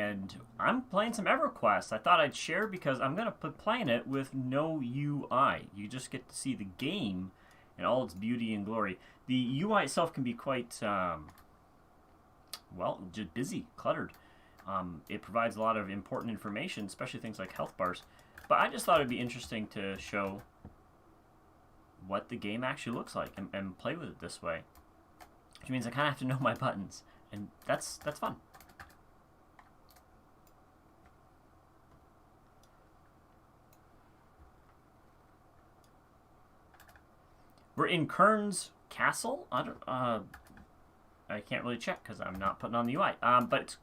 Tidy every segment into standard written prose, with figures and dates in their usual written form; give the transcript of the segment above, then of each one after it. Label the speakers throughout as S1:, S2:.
S1: and I'm playing some EverQuest. I thought I'd share because I'm going to be playing it with no UI. You just get to see the game in all its beauty and glory. The UI itself can be quite, well, just busy, cluttered. It provides a lot of important information, especially things like health bars. But I just thought it'd be interesting to show what the game actually looks like and play with it this way. Which means I kind of have to know my buttons, and that's fun. We're in Kern's castle. I can't really check because I'm not putting on the UI. But it's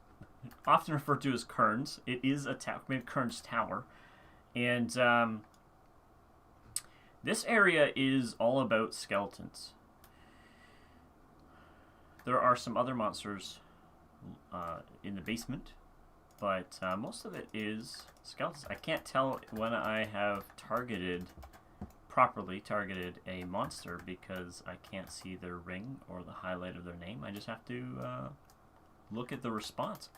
S1: often referred to as Kern's. It is a made Kern's tower, and this area is all about skeletons. There are some other monsters in the basement, but most of it is skeletons. I can't tell when I have properly targeted a monster because I can't see their ring or the highlight of their name. I just have to look at the response.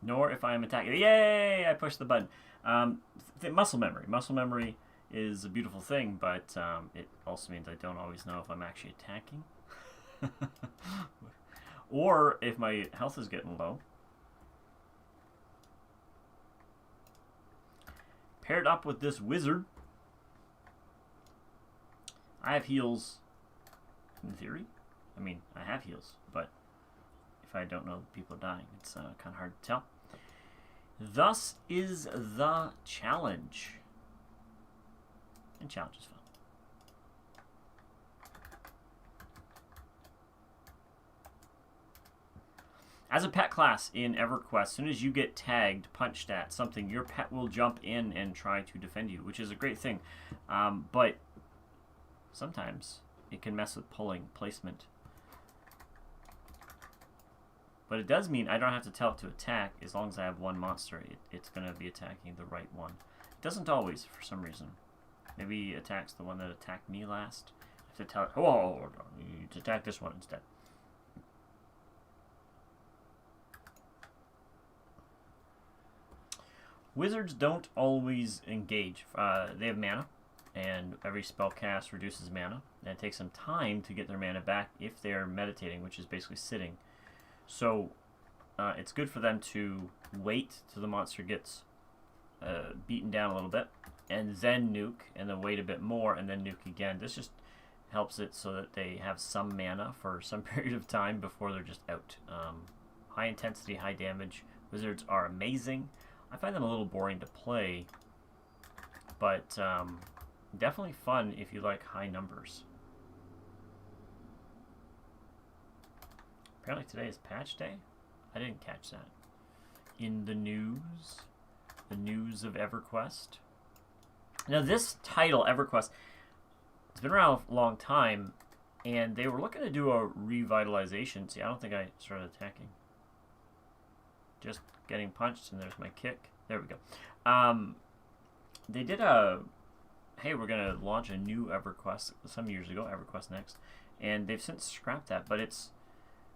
S1: Nor if I am attacking. Yay! I pushed the button. Muscle memory. Muscle memory is a beautiful thing, but it also means I don't always know if I'm actually attacking. Or if my health is getting low. Paired up with this wizard. I have heals in theory. I mean, I have heals, but if I don't know people are dying, it's kind of hard to tell. Thus is the challenge. And challenge is fun. As a pet class in EverQuest, as soon as you get tagged, punched at something, your pet will jump in and try to defend you, which is a great thing. But sometimes it can mess with placement. But it does mean I don't have to tell it to attack as long as I have one monster. It's going to be attacking the right one. It doesn't always, for some reason. Maybe it attacks the one that attacked me last. I have to tell it, oh, you need to attack this one instead. Wizards don't always engage. They have mana, and every spell cast reduces mana. And it takes some time to get their mana back if they're meditating, which is basically sitting. So it's good for them to wait till the monster gets beaten down a little bit, and then nuke, and then wait a bit more, and then nuke again. This just helps it so that they have some mana for some period of time before they're just out. High intensity, high damage. Wizards are amazing. I find them a little boring to play, but definitely fun if you like high numbers. Apparently today is patch day. I didn't catch that. In the news of EverQuest. Now this title, EverQuest, it's been around a long time, and they were looking to do a revitalization. See, I don't think I started attacking. Just getting punched, and there's my kick. There we go. They did hey, we're going to launch a new EverQuest some years ago, EverQuest Next, and they've since scrapped that, but it's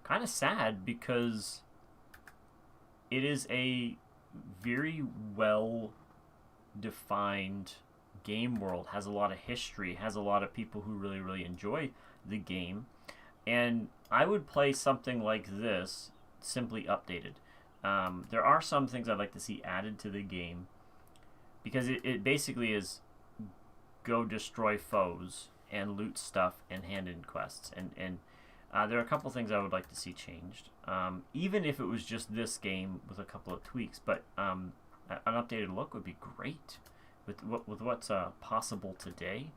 S1: kind of sad because it is a very well defined game world, has a lot of history, has a lot of people who really enjoy the game, and I would play something like this simply updated. There are some things I'd like to see added to the game because it basically is go destroy foes and loot stuff and hand in quests, and there are a couple things I would like to see changed, even if it was just this game with a couple of tweaks. But an updated look would be great with what's possible today.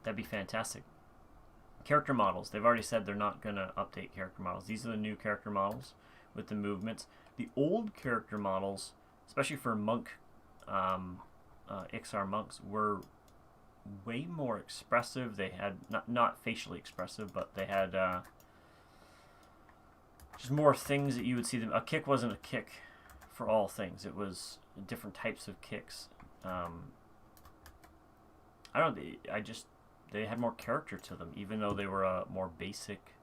S1: That'd be fantastic. Character models. They've already said they're not going to update character models. These are the new character models with the movements. The old character models, especially for monk, XR monks, were way more expressive. They had not facially expressive, but they had just more things that you would see them. A kick wasn't a kick for all things. It was different types of kicks. I don't. They had more character to them, even though they were a more basic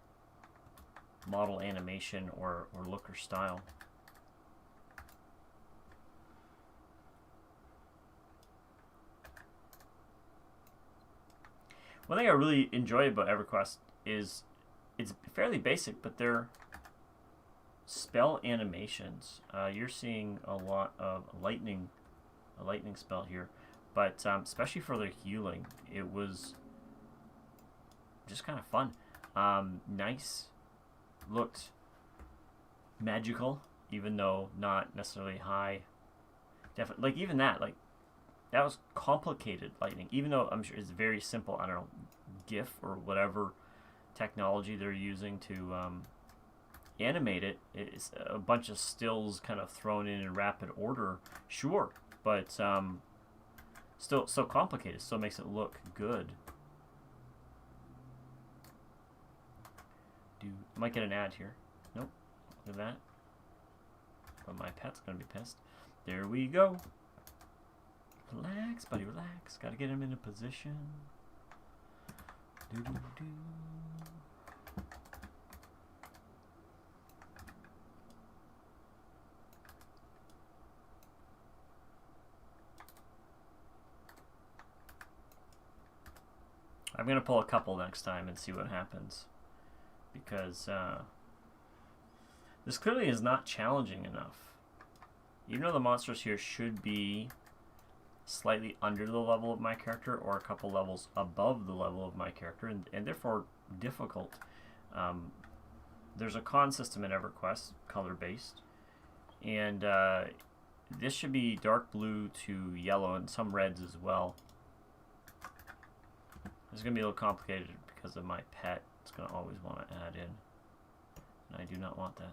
S1: model animation or look or style. One thing I really enjoy about EverQuest is it's fairly basic, but they're spell animations. You're seeing a lot of a lightning spell here, but especially for their healing, it was just kind of fun. Nice, looked magical, even though not necessarily high. Definitely, like even that, like that was complicated lightning, even though I'm sure it's very simple. I don't know, GIF or whatever technology they're using to animate it. It's a bunch of stills kind of thrown in rapid order, sure, but still so complicated. Still makes it look good. Might get an ad here. Nope. Look at that. But my pet's gonna be pissed. There we go. Relax, buddy, relax. Gotta get him in a position. Doo-doo-doo. I'm gonna pull a couple next time and see what happens, because this clearly is not challenging enough. Even though the monsters here should be slightly under the level of my character or a couple levels above the level of my character, and therefore difficult. There's a con system in EverQuest, color-based, and this should be dark blue to yellow and some reds as well. It's going to be a little complicated because of my pet. It's going to always want to add in, and I do not want that.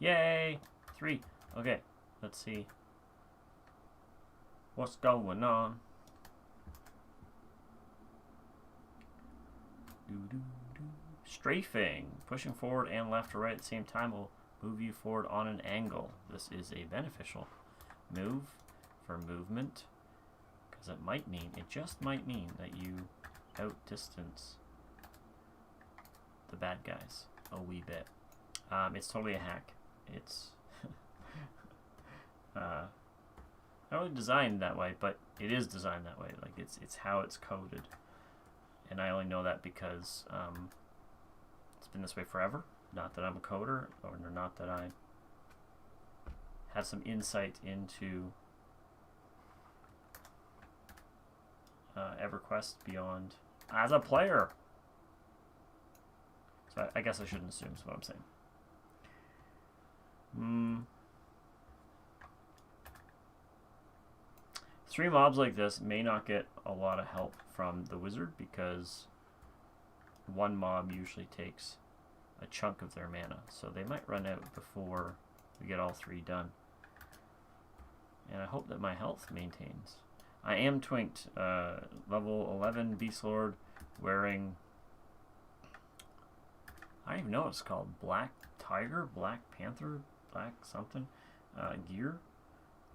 S1: Yay! 3. Okay, let's see what's going on. Strafing. Pushing forward and left or right at the same time will move you forward on an angle. This is a beneficial move for movement, because it just might mean that you outdistance the bad guys a wee bit. It's totally a hack. It's not really designed that way, but it is designed that way. Like it's how it's coded, and I only know that because it's been this way forever. Not that I'm a coder, or not that I have some insight into EverQuest beyond as a player. So I guess I shouldn't assume is what I'm saying. 3 mobs like this may not get a lot of help from the wizard, because 1 mob usually takes a chunk of their mana, so they might run out before we get all 3 done. And I hope that my health maintains. I am twinked, level 11 Beast Lord, wearing, I don't even know what it's called, Black Tiger, Black Panther, Black something gear,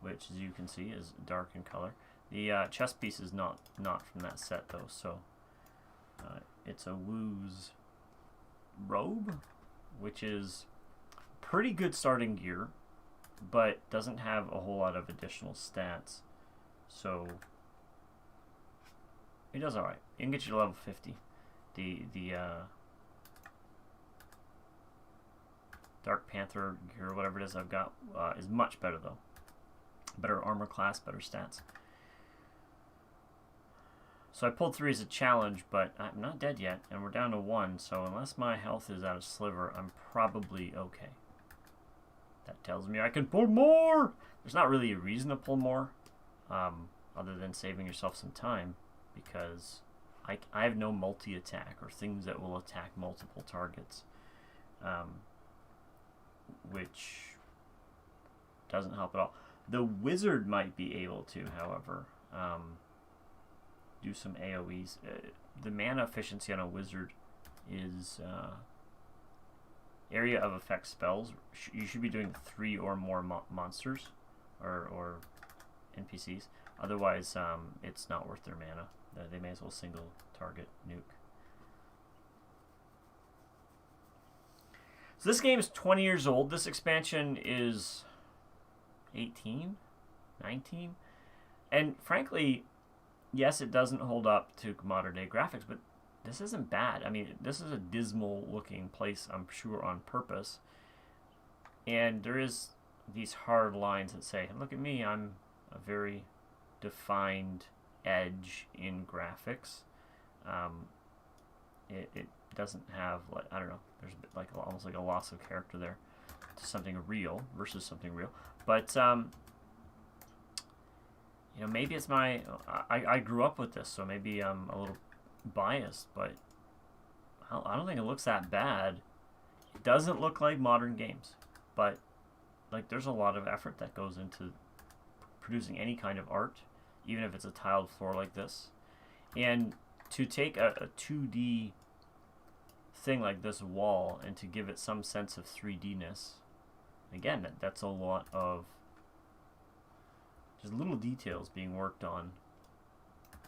S1: which as you can see is dark in color. The chest piece is not from that set though, so it's a Woo's robe, which is pretty good starting gear, but doesn't have a whole lot of additional stats, so it does alright. It can get you to level 50. The Dark Panther gear, whatever it is I've got, is much better though. Better armor class, better stats. So I pulled 3 as a challenge, but I'm not dead yet, and we're down to 1, so unless my health is out of sliver, I'm probably okay. That tells me I can pull more! There's not really a reason to pull more, other than saving yourself some time, because I have no multi-attack, or things that will attack multiple targets, which doesn't help at all. The wizard might be able to, however, do some AoEs. The mana efficiency on a wizard is area of effect spells. You should be doing 3 or more monsters, or NPCs. Otherwise, it's not worth their mana. They may as well single target nuke. So this game is 20 years old. This expansion is 18, 19. And frankly, yes, it doesn't hold up to modern day graphics, but this isn't bad. I mean, this is a dismal looking place, I'm sure, on purpose. And there is these hard lines that say, look at me, I'm a very defined edge in graphics. It doesn't have, like, I don't know, there's like almost like a loss of character there to something real versus something real. But you know, maybe it's my I grew up with this, so maybe I'm a little biased, but I don't think it looks that bad. It doesn't look like modern games, but like there's a lot of effort that goes into producing any kind of art, even if it's a tiled floor like this. And to take a 2D thing like this wall and to give it some sense of 3D-ness, again, that's a lot of just little details being worked on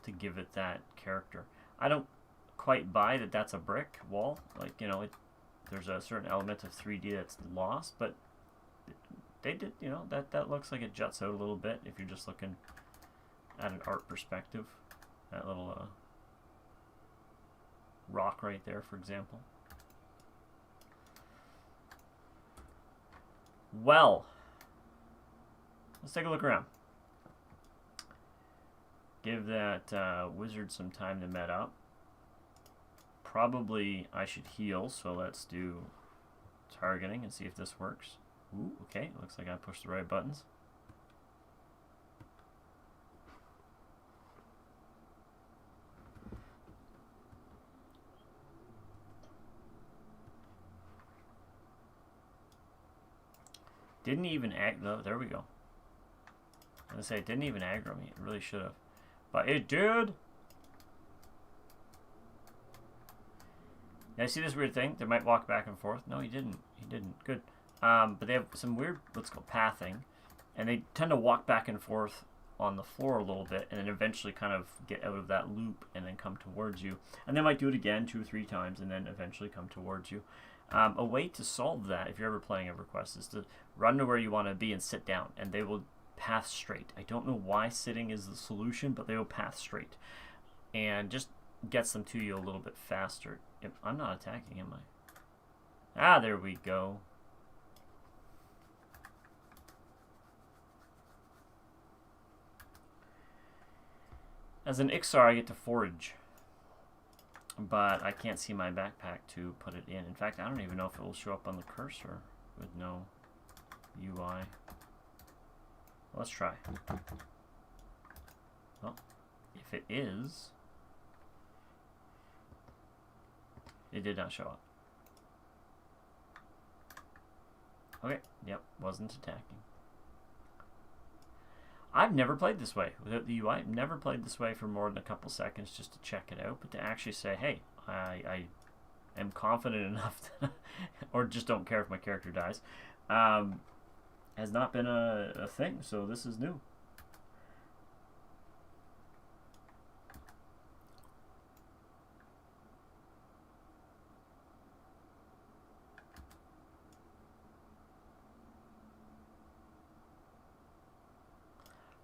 S1: to give it that character. I don't quite buy that that's a brick wall. Like, you know, there's a certain element of 3D that's lost, but they did, you know, that looks like it juts out a little bit if you're just looking at an art perspective. That little rock right there, for example. Well, let's take a look around. Give that wizard some time to met up. Probably I should heal, so let's do targeting and see if this works. Ooh, okay, looks like I pushed the right buttons. Didn't even no, there we go. I was gonna say, it didn't even aggro me. It really should have. But it did! Now, see this weird thing? They might walk back and forth. No, he didn't. He didn't. Good. But they have some weird, what's called pathing. And they tend to walk back and forth on the floor a little bit and then eventually kind of get out of that loop and then come towards you. And they might do it again 2 or 3 times and then eventually come towards you. A way to solve that, if you're ever playing EverQuest, is to run to where you want to be and sit down, and they will path straight. I don't know why sitting is the solution, but they will path straight. And just gets them to you a little bit faster. I'm not attacking, am I? Ah, there we go. As an Ixar, I get to forage. But I can't see my backpack to put it in. In fact, I don't even know if it will show up on the cursor with no UI. Let's try. Well, if it is, it did not show up. Okay, yep, wasn't attacking. I've never played this way without the UI. I've never played this way for more than a couple seconds just to check it out. But to actually say, hey, I am confident enough to or just don't care if my character dies, has not been a thing. So this is new.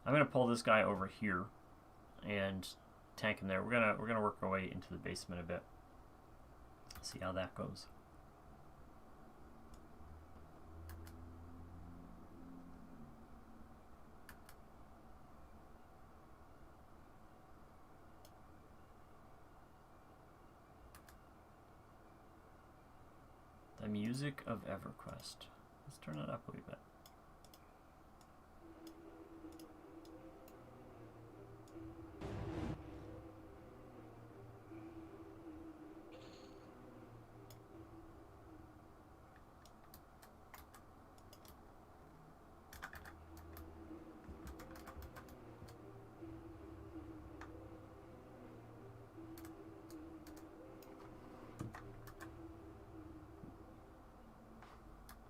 S1: I'm gonna pull this guy over here and tank him there. We're gonna work our way into the basement a bit. See how that goes. The music of EverQuest. Let's turn it up a wee bit.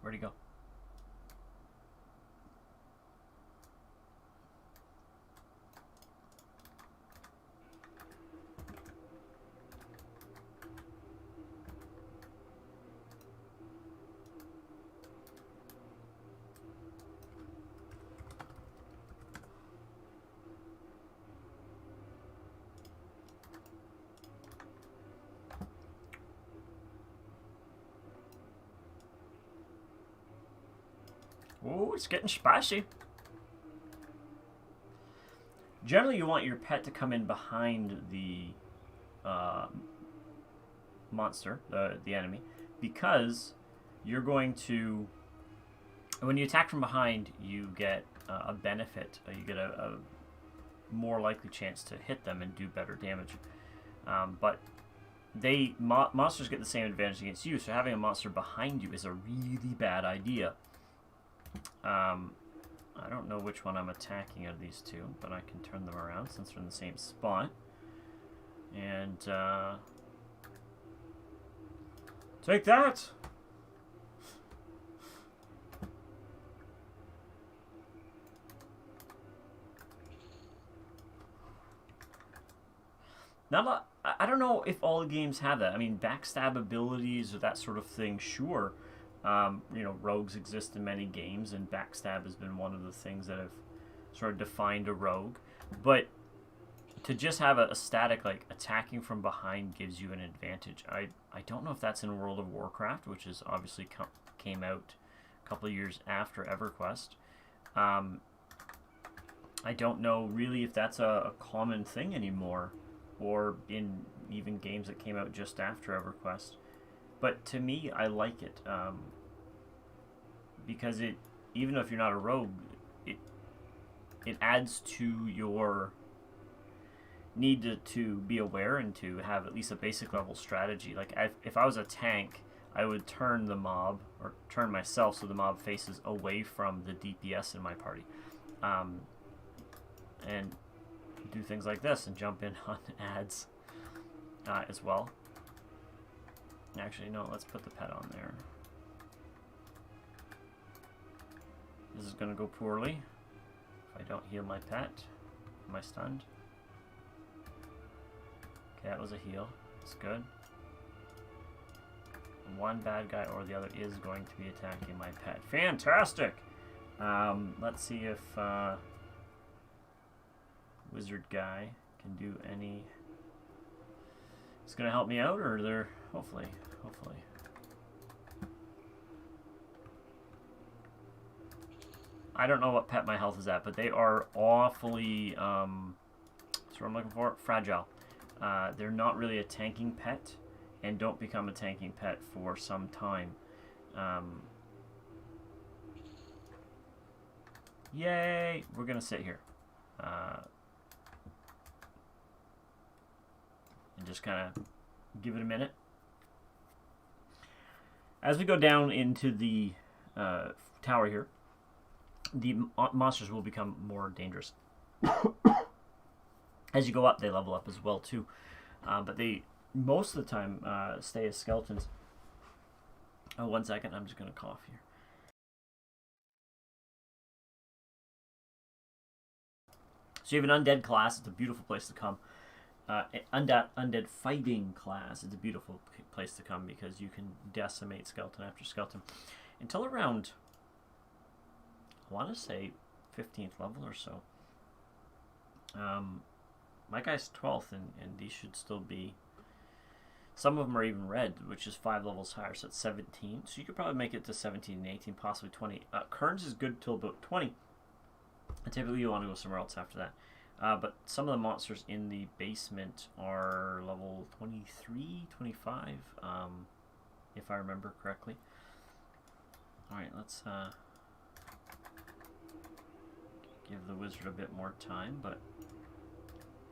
S1: Where'd he go? Oh, it's getting spicy. Generally, you want your pet to come in behind the monster, the enemy, because you're going to... When you attack from behind, you get a benefit. You get a more likely chance to hit them and do better damage. But monsters get the same advantage against you, so having a monster behind you is a really bad idea. I don't know which one I'm attacking out of these two, but I can turn them around since they're in the same spot. And, take that! I don't know if all games have that. I mean, backstab abilities or that sort of thing, sure. You know, rogues exist in many games, and backstab has been one of the things that have sort of defined a rogue. But to just have a static, like, attacking from behind gives you an advantage. I don't know if that's in World of Warcraft, which is obviously came out a couple of years after EverQuest. I don't know really if that's a common thing anymore, or in even games that came out just after EverQuest. But to me, I like it, because it, even if you're not a rogue, it adds to your need to be aware and to have at least a basic level strategy. Like, if I was a tank, I would turn the mob, or turn myself so the mob faces away from the DPS in my party. And do things like this and jump in on ads as well. Actually, no, let's put the pet on there. This is going to go poorly if I don't heal my pet. Am I stunned? Okay, that was a heal. That's good. One bad guy or the other is going to be attacking my pet. Fantastic! Let's see if wizard guy can do any... It's going to help me out, or they're... Hopefully. I don't know what pet my health is at, but they are awfully, that's what I'm looking for, fragile. They're not really a tanking pet, and don't become a tanking pet for some time. Yay! We're going to sit here. And just kind of give it a minute. As we go down into the tower here, the monsters will become more dangerous. As you go up, they level up as well too. But they, most of the time, stay as skeletons. Oh, 1 second, I'm just going to cough here. So you have an undead class. It's a beautiful place to come. Undead fighting class. It's a beautiful place to come because you can decimate skeleton after skeleton until around, I want to say 15th level or so. My guy's 12th, and these should still be... Some of them are even red, which is 5 levels higher, so it's 17. So you could probably make it to 17 and 18, possibly 20. Kearns is good till about 20. And typically you want to go somewhere else after that. But some of the monsters in the basement are level 23, 25, if I remember correctly. Alright, let's give the wizard a bit more time, but...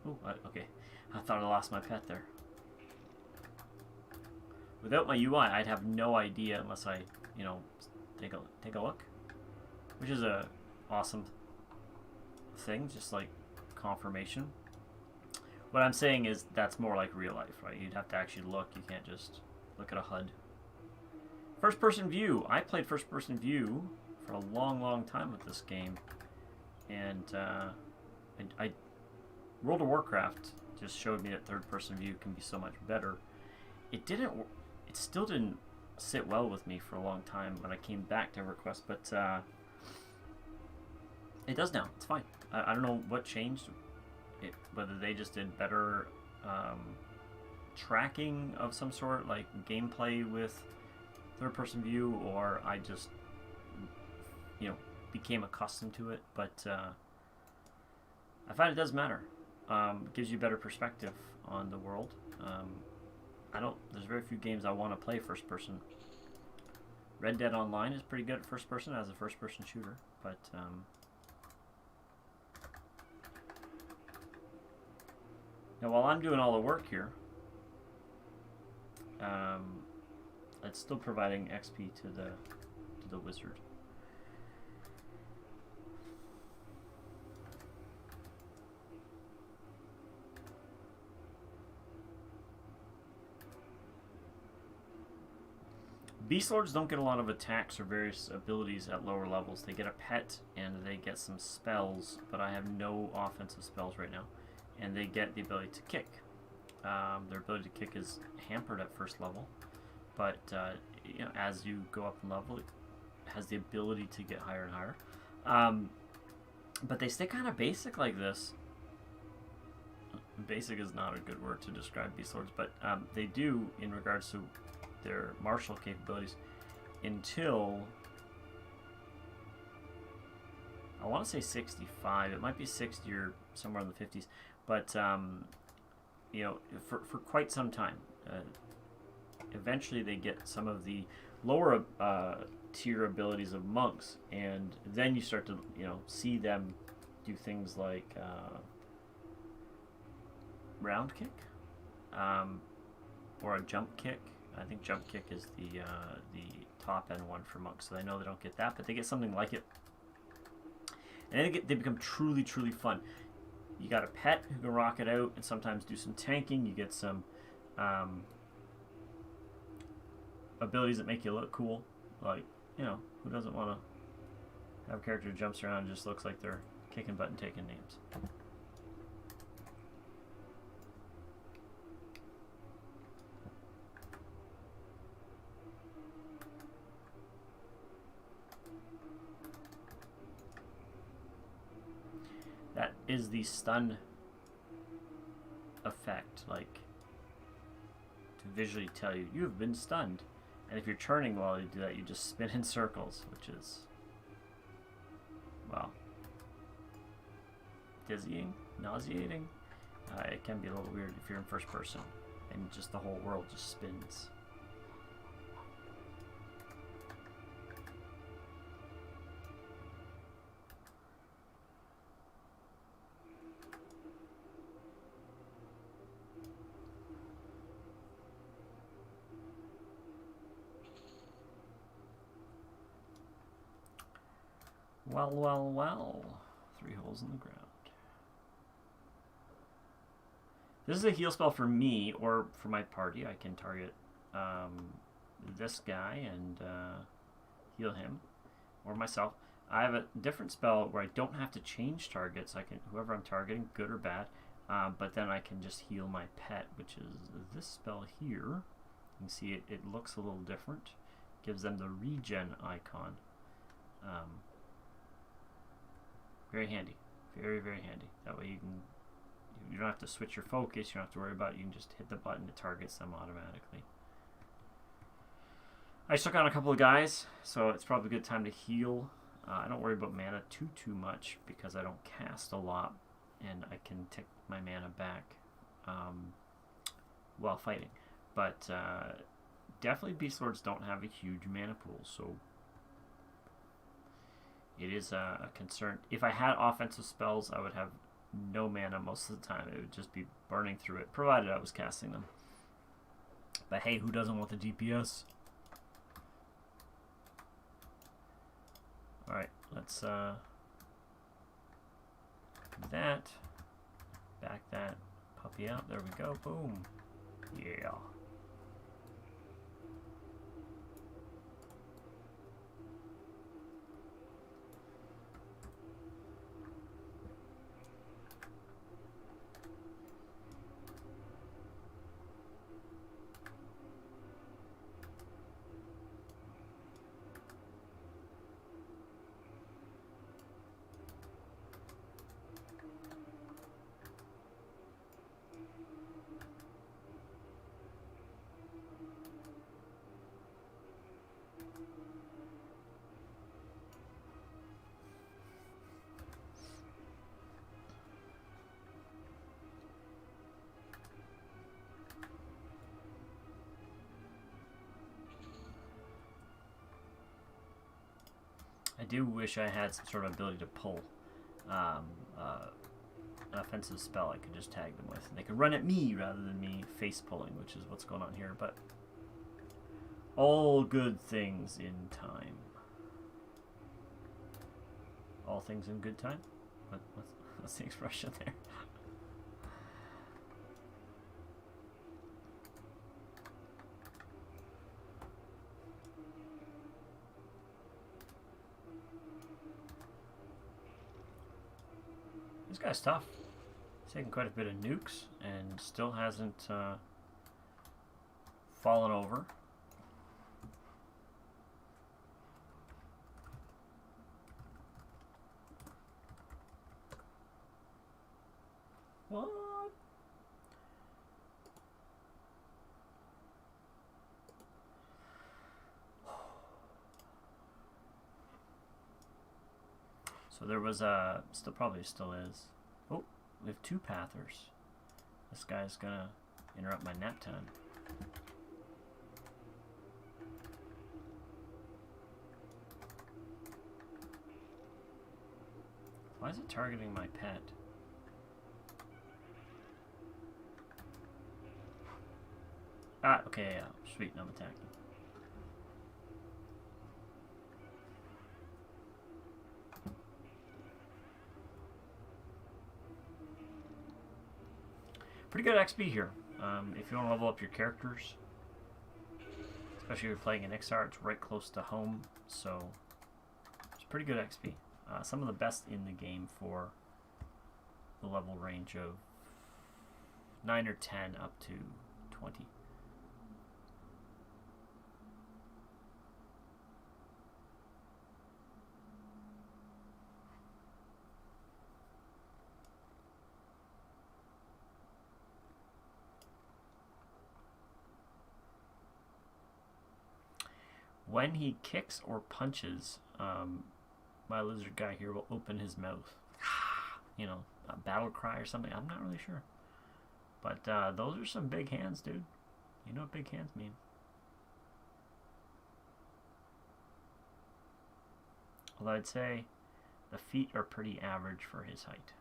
S1: Ooh, okay. I thought I lost my pet there. Without my UI, I'd have no idea unless I, you know, take a look. Which is a awesome thing, just like confirmation. What I'm saying is that's more like real life, right? You'd have to actually look. You can't just look at a HUD. First person view. I played first person view for a long time with this game, and I World of Warcraft just showed me that third person view can be so much better. It still didn't sit well with me for a long time when I came back to EverQuest, but it does now. It's fine. I don't know what changed, whether they just did better tracking of some sort, like gameplay with third-person view, or I just you know, became accustomed to it, but I find it does matter. It gives you a better perspective on the world. There's very few games I want to play first person. Red Dead Online is pretty good at first person as a first person shooter, but now while I'm doing all the work here, it's still providing XP to the wizard. Beast Lords don't get a lot of attacks or various abilities at lower levels. They get a pet and they get some spells, but I have no offensive spells right now. And they get the ability to kick. Their ability to kick is hampered at first level, but you know, as you go up in level, it has the ability to get higher and higher. But they stay kind of basic like this. Basic is not a good word to describe Beast Lords, but they do in regards to their martial capabilities until I want to say 65. It might be 60 or somewhere in the 50s, but you know, for quite some time. Eventually, they get some of the lower tier abilities of monks, and then you start to see them do things like round kick, or a jump kick. I think jump kick is the top end one for monks, so I know they don't get that, but they get something like it, and they become truly fun. You got a pet who can rock it out and sometimes do some tanking. You get some abilities that make you look cool, like, you know, who doesn't want to have a character who jumps around and just looks like they're kicking butt and taking names. That is the stun effect, like to visually tell you have been stunned. And if you're turning while you do that, you just spin in circles, which is, well, dizzying, nauseating. It can be a little weird if you're in first person and just the whole world just spins. Well. 3 holes in the ground. This is a heal spell for me or for my party. I can target this guy and heal him, or myself. I have a different spell where I don't have to change targets. I can, whoever I'm targeting, good or bad, but then I can just heal my pet, which is this spell here. You can see it looks a little different. Gives them the regen icon. Very handy, very handy. That way you don't have to switch your focus. You don't have to worry about it. You can just hit the button. It targets them automatically. I took on a couple of guys, so it's probably a good time to heal. I don't worry about mana too much because I don't cast a lot, and I can take my mana back while fighting. But definitely Beast Lords don't have a huge mana pool, so it is a concern. If I had offensive spells, I would have no mana most of the time. It would just be burning through it, provided I was casting them. But hey, who doesn't want the DPS? Alright, let's do that. Back that puppy out. There we go. Boom. Yeah. do wish I had some sort of ability to pull an offensive spell I could just tag them with. And they could run at me rather than me face pulling, which is what's going on here. But all good things in time. All things in good time? What's the expression there? This guy's tough. He's taken quite a bit of nukes and still hasn't fallen over. What? So there was a, probably still is. Oh, we have 2 pathers. This guy's gonna interrupt my nap time. Why is it targeting my pet? Ah, okay, yeah, sweet, I'm attacking. Pretty good XP here. If you want to level up your characters, especially if you're playing an XR, it's right close to home, so it's pretty good XP. Some of the best in the game for the level range of 9 or 10 up to 20. When he kicks or punches, my lizard guy here will open his mouth. You know, a battle cry or something. I'm not really sure. But those are some big hands, dude. You know what big hands mean. Although I'd say the feet are pretty average for his height.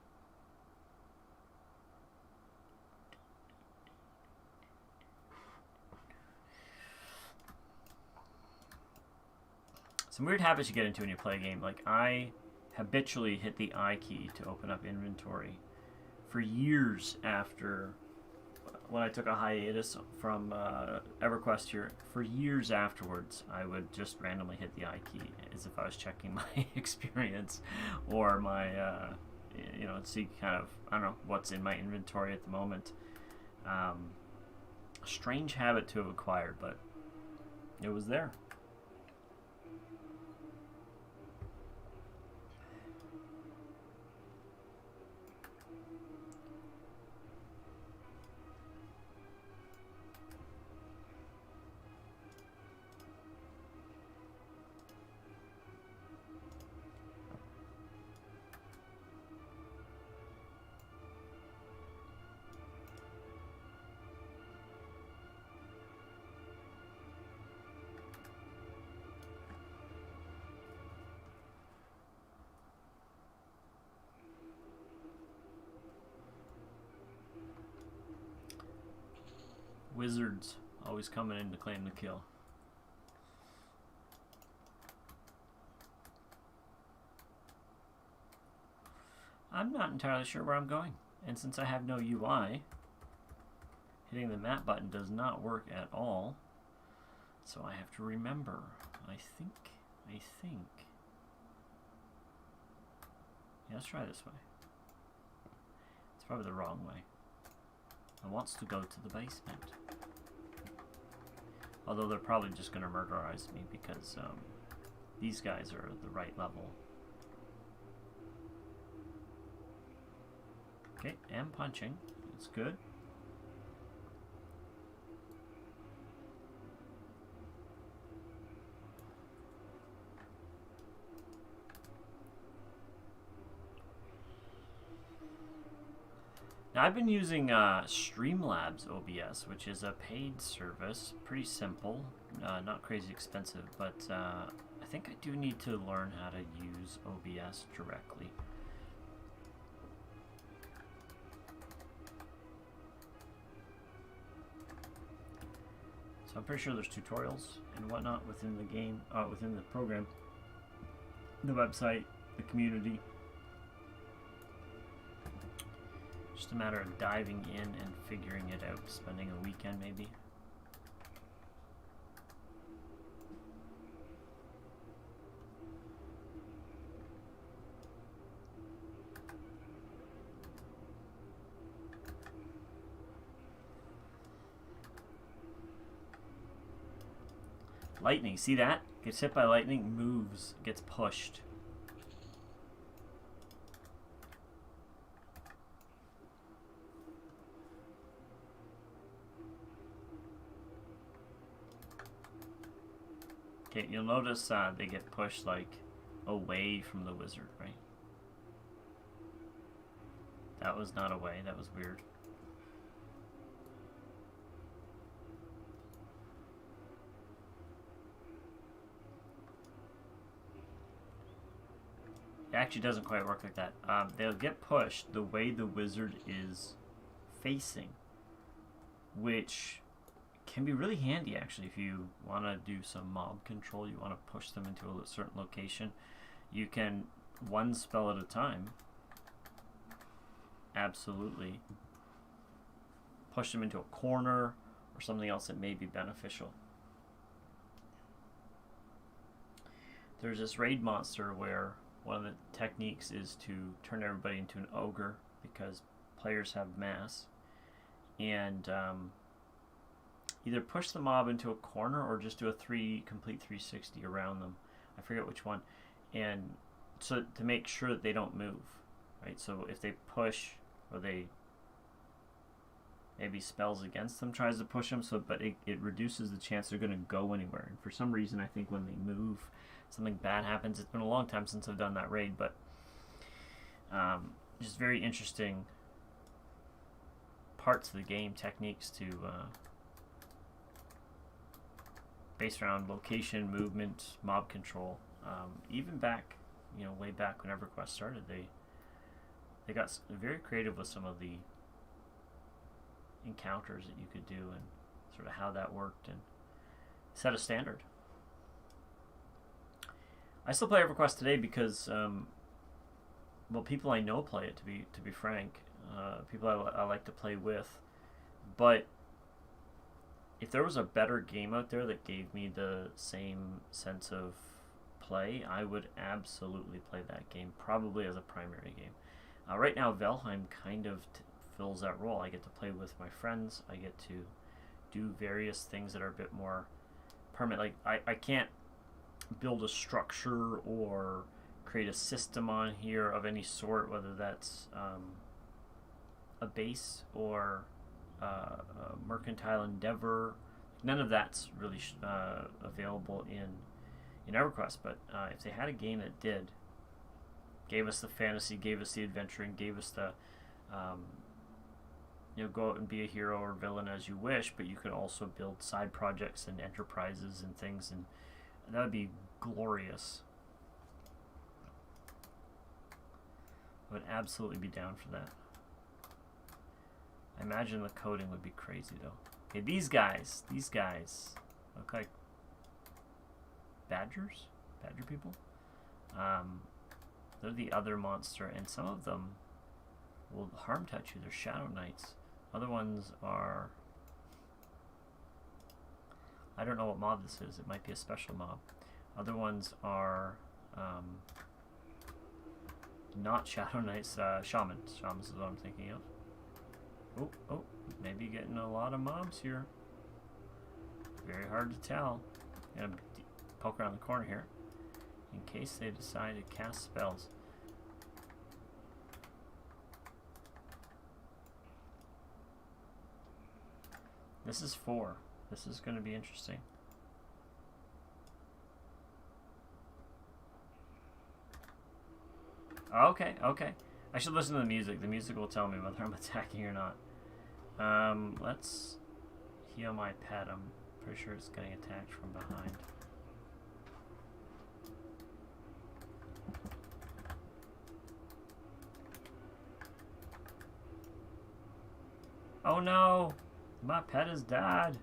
S1: Some weird habits you get into when you play a game. Like, I habitually hit the I key to open up inventory for years after, when I took a hiatus from EverQuest here, for years afterwards, I would just randomly hit the I key as if I was checking my experience or my, you know, see kind of, I don't know, what's in my inventory at the moment. A strange habit to have acquired, but it was there. Wizards always coming in to claim the kill. I'm not entirely sure where I'm going, and since I have no UI, hitting the map button does not work at all, so I have to remember. I think. Yeah, let's try this way. It's probably the wrong way. It wants to go to the basement. Although they're probably just going to murderize me because these guys are the right level. Okay, and punching. It's good. Now, I've been using Streamlabs OBS, which is a paid service. Pretty simple, not crazy expensive, but I think I do need to learn how to use OBS directly. So I'm pretty sure there's tutorials and whatnot within the game, within the program, the website, the community. Just a matter of diving in and figuring it out, spending a weekend maybe. Lightning, see that? Gets hit by lightning, moves, gets pushed. Okay, you'll notice they get pushed like away from the wizard, right? That was not away, that was weird. It actually doesn't quite work like that. They'll get pushed the way the wizard is facing, which can be really handy actually if you want to do some mob control. You want to push them into a certain location. You can, one spell at a time, absolutely push them into a corner or something else that may be beneficial. There's this raid monster where one of the techniques is to turn everybody into an ogre because players have mass, and either push the mob into a corner or just do a complete 360 around them. I forget which one. And so to make sure that they don't move, right? So if they push, or they maybe spells against them tries to push them, but it reduces the chance they're going to go anywhere. And for some reason, I think when they move, something bad happens. It's been a long time since I've done that raid, but just very interesting parts of the game, techniques to based around location, movement, mob control. Even back, way back when EverQuest started, they got very creative with some of the encounters that you could do and sort of how that worked and set a standard. I still play EverQuest today because, well, people I know play it. To be frank, people I like to play with. But if there was a better game out there that gave me the same sense of play, I would absolutely play that game, probably as a primary game. Right now, Valheim kind of fills that role. I get to play with my friends. I get to do various things that are a bit more permanent. Like I can't build a structure or create a system on here of any sort, whether that's a base or a mercantile endeavor. None of that's really available in EverQuest, but if they had a game that gave us the fantasy, gave us the adventuring, gave us the go out and be a hero or villain as you wish, but you could also build side projects and enterprises and things, and that would be glorious. I would absolutely be down for that. I imagine the coding would be crazy though. Okay, these guys look like badgers? Badger people? They're the other monster, and some of them will harm touch you. They're shadow knights. Other ones are... I don't know what mob this is. It might be a special mob. Other ones are not shadow knights, shamans. Shamans is what I'm thinking of. Oh, maybe getting a lot of mobs here. Very hard to tell. I'm gonna poke around the corner here in case they decide to cast spells. This is 4. This is going to be interesting. Okay. I should listen to the music. The music will tell me whether I'm attacking or not. Let's heal my pet. I'm pretty sure it's getting attacked from behind. Oh no! My pet has died.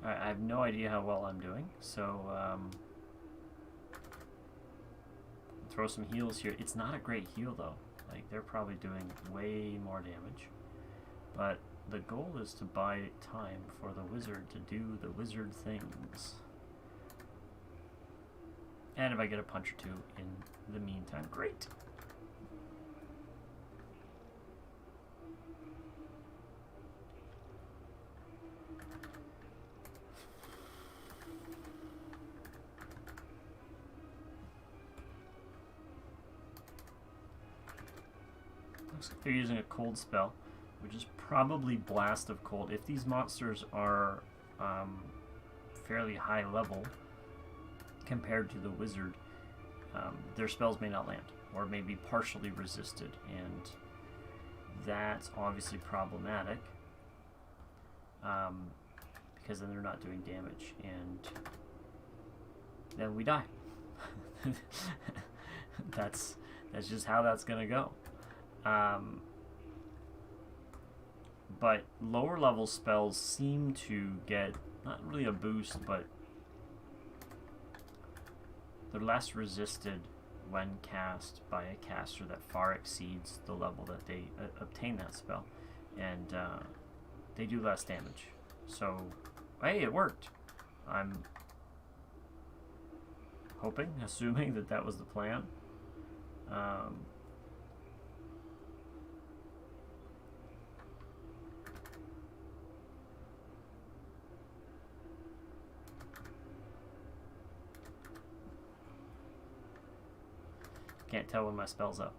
S1: Alright, I have no idea how well I'm doing, so throw some heals here. It's not a great heal though. Like, they're probably doing way more damage. But the goal is to buy time for the wizard to do the wizard things. And if I get a punch or two in the meantime, great. Looks like they're using a cold spell, which is probably Blast of Cold. If these monsters are fairly high level compared to the wizard, their spells may not land or may be partially resisted, and that's obviously problematic because then they're not doing damage, and then we die. That's just how that's gonna go. But lower level spells seem to get not really a boost, but they're less resisted when cast by a caster that far exceeds the level that they obtain that spell, and they do less damage. So, hey, it worked. I'm hoping, assuming that that was the plan. Can't tell when my spell's up.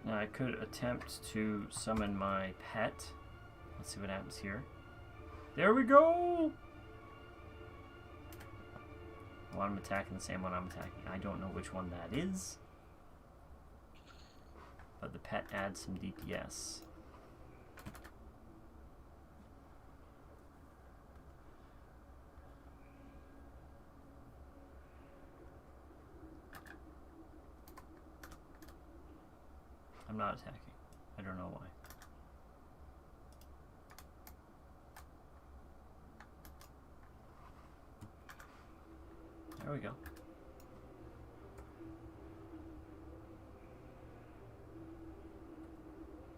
S1: Now I could attempt to summon my pet. Let's see what happens here. There we go! Well, I'm attacking the same one I'm attacking. I don't know which one that is. But the pet adds some DPS. I'm not attacking. I don't know why. There we go.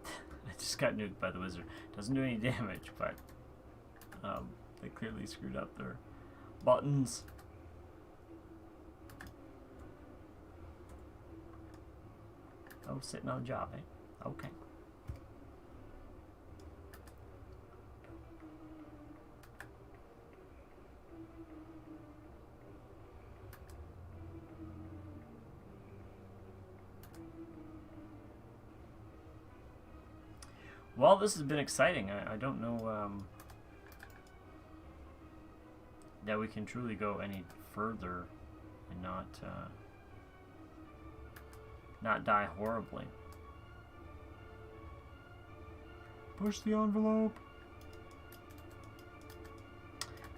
S1: I just got nuked by the wizard. Doesn't do any damage, but they clearly screwed up their buttons. Oh, sitting on a job, eh? Okay. Well, this has been exciting. I don't know that we can truly go any further and not die horribly. Push the envelope.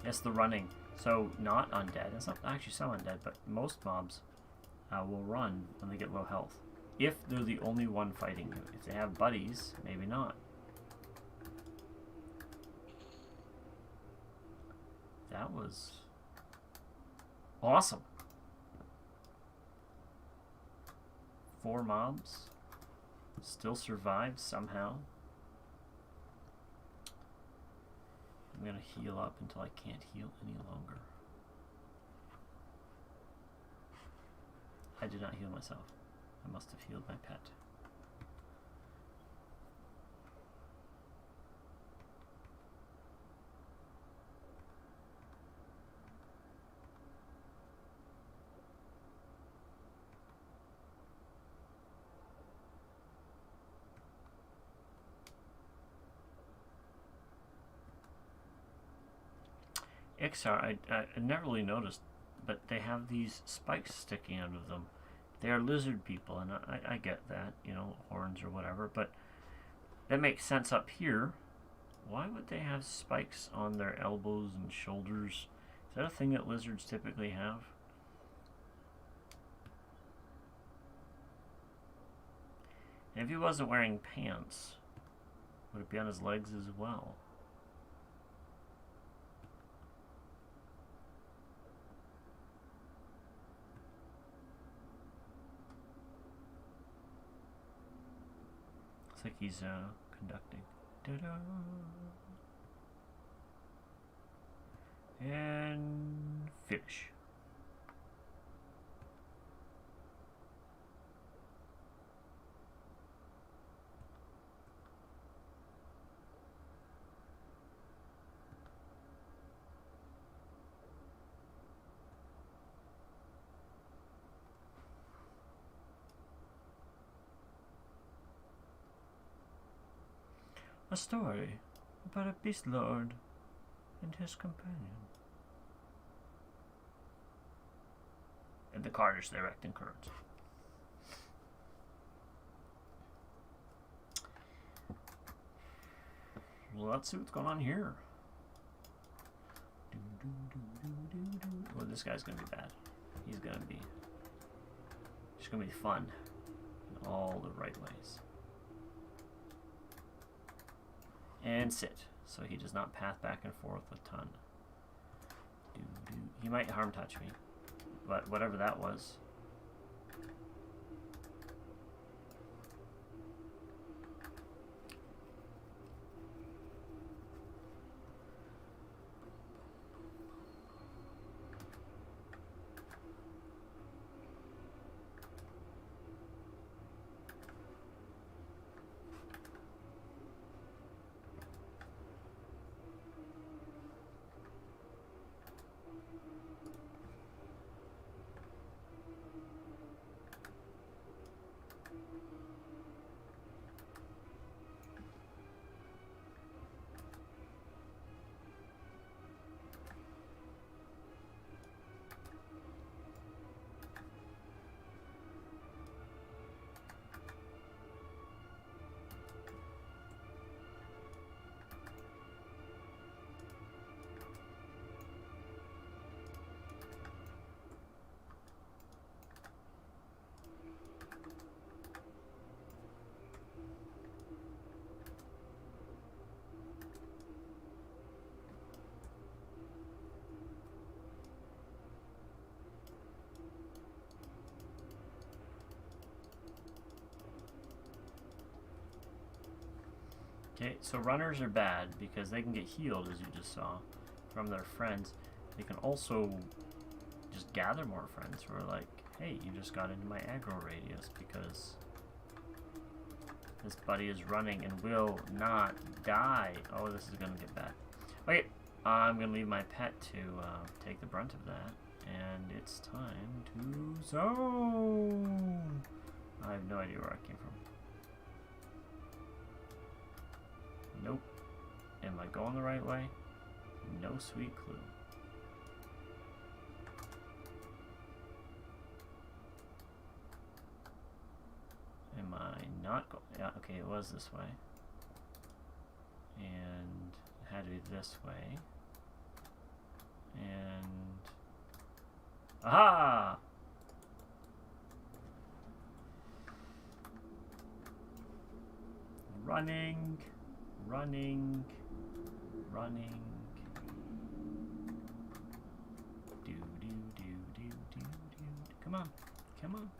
S1: Yes, the running. So not undead. It's not actually some undead, but most mobs will run when they get low health. If they're the only one fighting you. If they have buddies, maybe not. That was awesome. 4 mobs still survived somehow. gonna heal up until I can't heal any longer. I did not heal myself. I must have healed my pet. Ixar, I never really noticed, but they have these spikes sticking out of them. They are lizard people, and I get that, you know, horns or whatever, but that makes sense up here. Why would they have spikes on their elbows and shoulders? Is that a thing that lizards typically have? And if he wasn't wearing pants, would it be on his legs as well? Looks like he's conducting. Ta-da! And finish. A story about a beast lord and his companion. And the Carters directing currents. Well, let's see what's going on here. Well, this guy's gonna be bad. He's gonna be fun in all the right ways. And sit, so he does not path back and forth a ton. He might harm touch me, but whatever that was. Okay, so runners are bad because they can get healed, as you just saw, from their friends. They can also just gather more friends who are like, hey, you just got into my aggro radius because this buddy is running and will not die. Oh, this is going to get bad. Okay, I'm going to leave my pet to take the brunt of that. And it's time to zone. I have no idea where I came from. Nope. Am I going the right way? No sweet clue. Am I not going? Yeah, okay, it was this way. And it had to be this way. And... aha! Running. Running. Running. Do, do, do, do, do, do. Come on. Come on.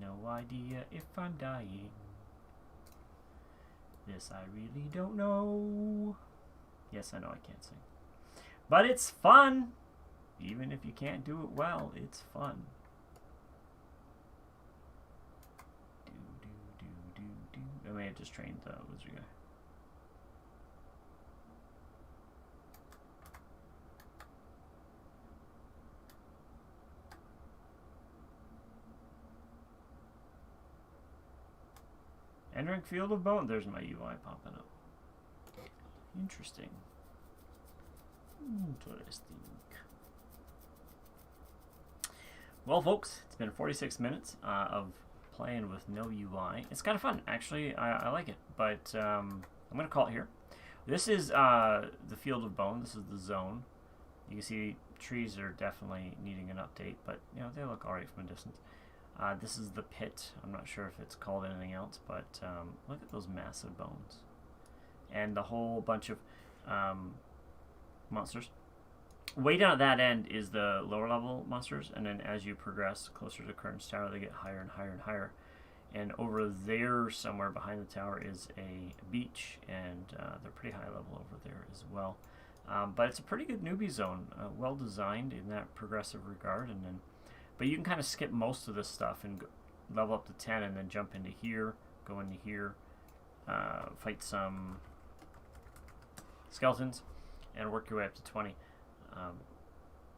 S1: No idea if I'm dying. This I really don't know. Yes, I know I can't sing. But it's fun! Even if you can't do it well, it's fun. I may have just trained the wizard guy. Entering field of bone. There's my UI popping up. Interesting. Interesting. Well, folks, it's been 46 minutes of playing with no UI. It's kind of fun, actually. I like it, but I'm going to call it here. This is the field of bone. This is the zone. You can see trees are definitely needing an update, but you know they look alright from a distance. This is the pit. I'm not sure if it's called anything else, but look at those massive bones. And the whole bunch of monsters. Way down at that end is the lower level monsters, and then as you progress closer to Curtain's Tower, they get higher and higher and higher. And over there, somewhere behind the tower, is a beach, and they're pretty high level over there as well. But it's a pretty good newbie zone, well designed in that progressive regard, and then, but you can kind of skip most of this stuff and level up to 10, and then jump into here, go into here, fight some skeletons, and work your way up to 20,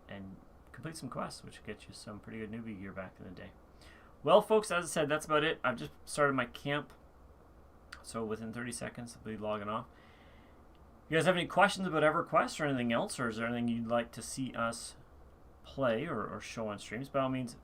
S1: and complete some quests, which get you some pretty good newbie gear back in the day. Well, folks, as I said, that's about it. I've just started my camp, so within 30 seconds I'll be logging off. If you guys have any questions about EverQuest or anything else, or is there anything you'd like to see us play or show on streams, by all means,